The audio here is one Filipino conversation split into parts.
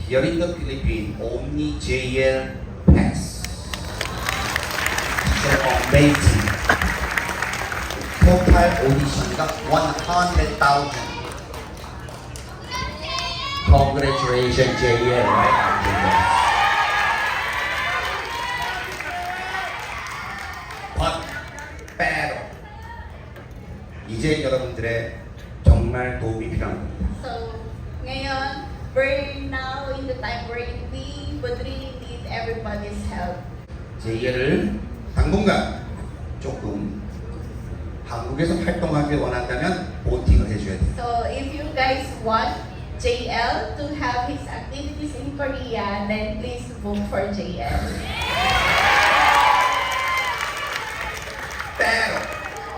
Here in the Philippines, only JL pass. So amazing. Total audition가 100,000. Congratulations, JL. Right? Pero 이제 여러분들의 정말 도움이 필요한 겁니다. So, ngayon, we're now in the time where we would really need everybody's help. JL을 당분간 조금 한국에서 활동하길 원한다면 보팅을 해줘야 돼요. So, if you guys want JL to have his activities in Korea, then please vote for JL. pero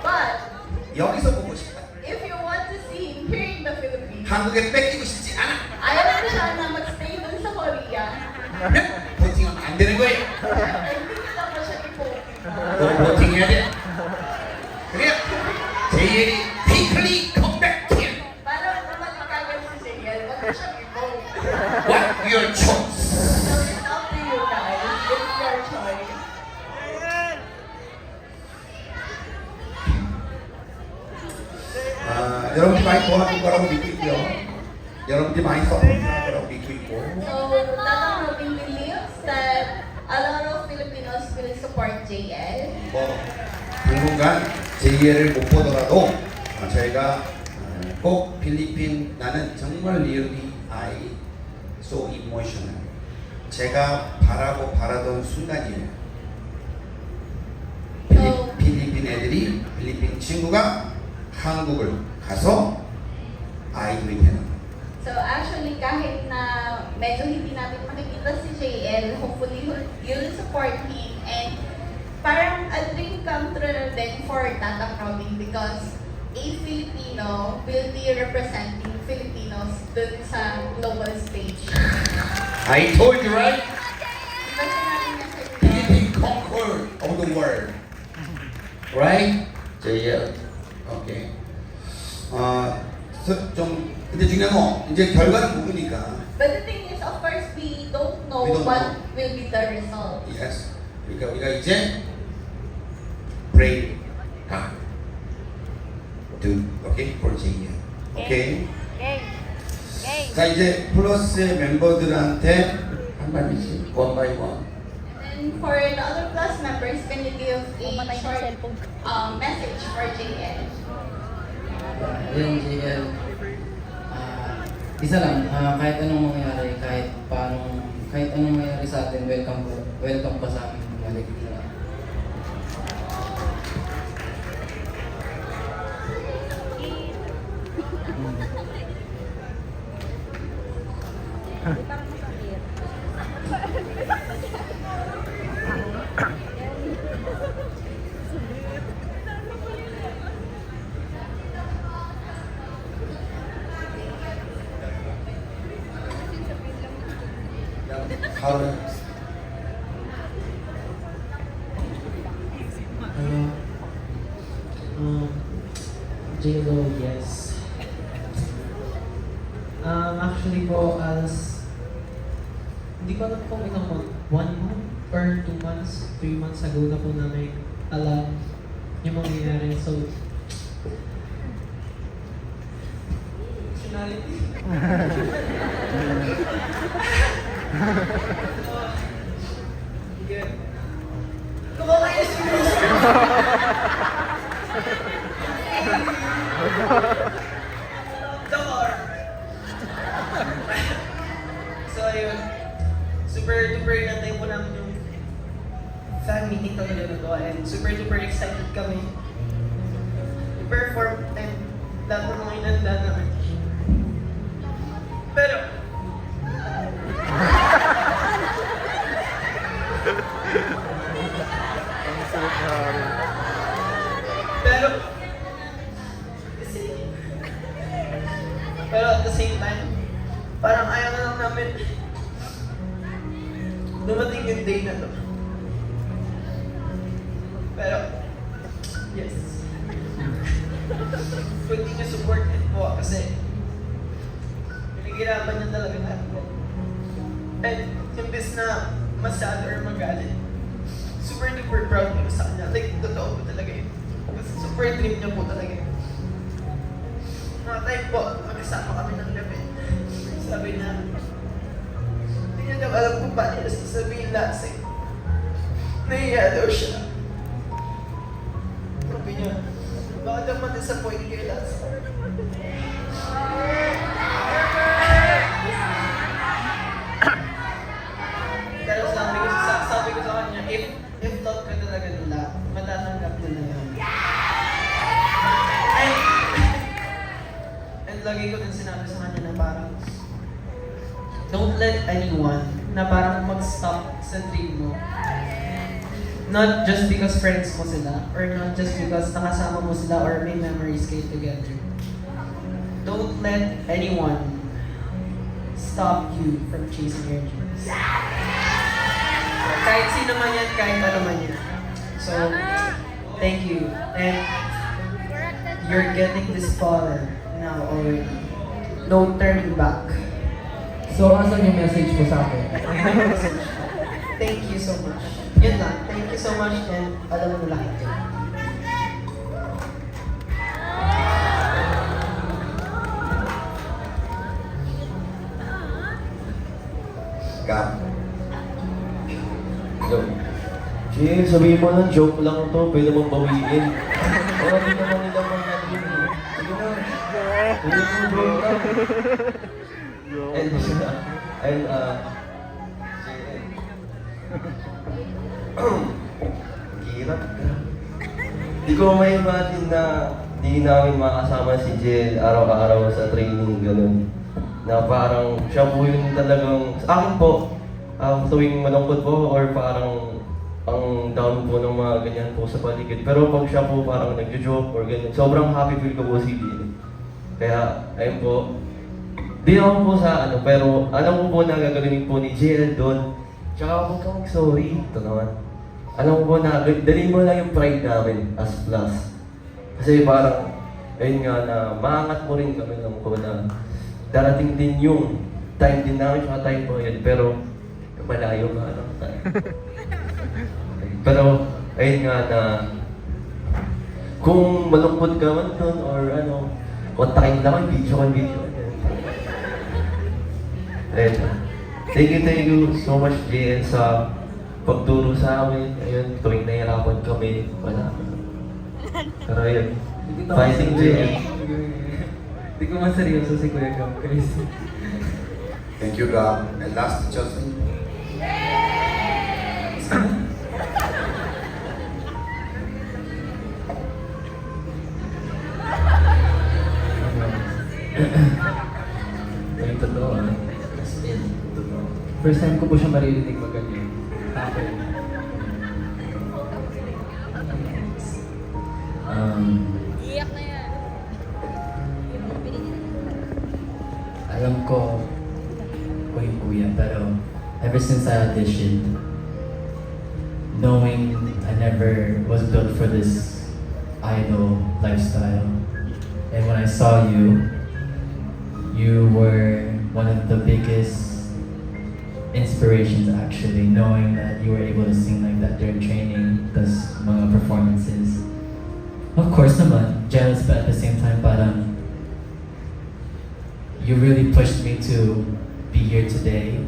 But, 여기서 보고 싶다. if you want to see him here in the Philippines, 한국에 뺏기고 싶지 않아. ayaw na siya na mag-stay dun sa Korea. 보팅하면 안 되는 거예요. Hindi na dapat siya i-vote. 너 보팅해야 돼. 그래야 JL이 quickly come back here. Para bumalik agad si JL, wag na siya i-vote. What your choice? So, it's up to you guys. It's your choice. 여러분들이 많이 도와줄 거라고 믿고 있고요. 여러분들이 많이 서포트할 거라고 믿고 있고. So, Tatang Robin believes that a lot of Filipinos will support JL. 뭐 당분간 JL을 못 보더라도 저희가 꼭 필리핀 나는 정말 리얼리 I so emotional. 제가 바라고 바라던 순간이에요. 필리핀 애들이 필리핀 친구가 한국을 가서 아이돌이 되는 거예요. So, actually, kahit na medyo hindi natin makikita si JL, hopefully you'll support him. And parang a dream come true na din for Tatang Robin because a Filipino will be representing Filipinos dun sa global stage. I told you right? Diba sinabi niya sa inyo? Philippine conquer of the world. Right? JL. Okay. 좀 근데 중요한 건 이제 결과는 모르니까. But the thing is, of course, we don't know We don't what know. will be the result. Yes. 그러니까 우리가 이제 pray God to okay for JL. Okay. 자 이제 플러스의 멤버들한테 한 말씩 one by one. And then for the other class members, can you give a short message for JL? Yung JL, isa lang, kahit anong mangyari, kahit anong mangyari sa atin, welcome pa sa amin bumalik. How JLo, yes. Actually po, hindi ko alam kung ilang month, 1 month or 2 months, 3 months ago na po namin alam yung mangyayari. So, personality. Yun. Kumakaya siguro. So ayun, super duper nantay po namin yung fan meeting talaga na to and super duper excited kami i-perform and lahat ng mga inanda namin. Pero pero at the same time, parang ayaw na lang namin dumating yung day na to. Pero, yes. Continue support it po kasi pinaghirapan niya talaga natin. And imbes na masad or magalit, super duper proud ko sa kanya. Like, totoo po talaga yun. Kasi super dream niya po talaga yun. Mga time po, mag-isama kami ng gabi. Sabi niya, hindi niya daw alam kung paano niya sasabihin lasing. Nahiya daw siya. Sabi niya, baka daw ma-disappoint kayo lasing. Pero sabi ko sa kanya, if love ka talaga nila, matatanggap nila yun. And lagi ko din sinabi sa kanya na parang, don't let anyone na parang mag-stop sa dream mo. Not just because friends mo sila, or not just because nakasama mo sila or may memories kayo together. Don't let anyone stop you from chasing your dreams. Kahit sino man yan, kahit ano man yan. So, thank you. And you're getting this far now already. No turning back. So, asan yung message mo sa akin? Thank you so much. Yun lang. Thank you so much and alam mo lahat yun. Gab. Hello. Chill, sabihin mo lang, joke lang to, pwede mong bawiin. Oo, di naman nila mag-handle eh. Sige na. Pwede mong joke lang. And, hirap ka. Di ko may imagine na di namin makasama si Jill araw-araw sa training, ganun. Na parang siya po yung talagang, sa akin po, tuwing malungkot po or parang ang down po ng mga ganyan po sa paligid. Pero pag siya po parang nagjo-joke or ganyan, sobrang happy feel ko po si Jill. Kaya, ayun po, di naman po sa ano, pero alam ko po na gagawin po ni Jill doon. Tsaka huwag kang sorry. Ito naman. Alam ko po na, dalhin mo lang yung pride namin as plus. Kasi parang, ayun nga na, maangat mo rin kami lang po na darating din yung time din namin, tsaka time mo yun. Pero, malayo nga lang tayo. Pero, ayun nga na, kung malungkot ka man doon or ano, kontakin lang, video. Ayun. Thank you so much, JN, sa pagturo sa amin. Ayun, tuwing nahihirapan kami, wala. Pero ayun, fighting JN. Hindi ko maseryoso si Kuya Gab, guys. Thank you, Gab. And last, Justin. Ay, totoo ah. As in, totoo. First time ko po siya maririnig mag-ganyan. Tapos. Iyak na yan. Alam ko yung kuya, pero ever since I auditioned, knowing I never was built for this idol lifestyle, and when I saw you, you were one of the biggest inspirations actually, knowing that you were able to sing like that during training, tas mga performances. Of course naman, jealous, but at the same time, parang you really pushed me to be here today.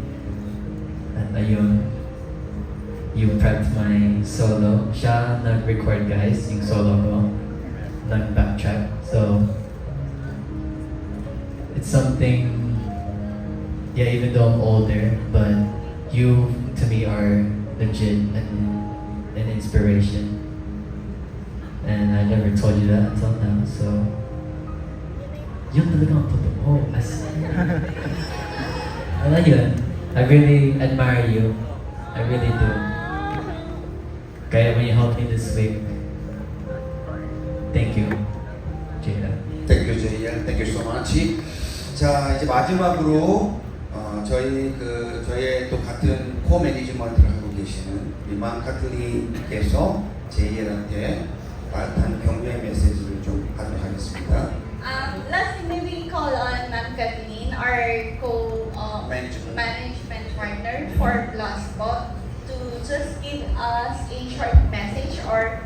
At ayun, you prepped my solo. Siya nag-record, guys, yung solo ko. Nag-backtrack. So, it's something, yeah, even though I'm older, but you, to me, are legit and an inspiration. And I never told you that until now, so yun talaga ang totoo. As alam yun, I really admire you. I really do. Kaya when you helped me this week, thank you, Jada. Thank you, JL. Thank you so much. 자, 이제 마지막으로 저의 또 같은 코 매니지먼트를 하고 계시는 이만 카트리께서 JL한테 따뜻한 격려의 메시지를 좀 하도록 하겠습니다. Lastly, maybe call on Ma'am Kathleen, our Management. management partner for Plus po to just give us a short message or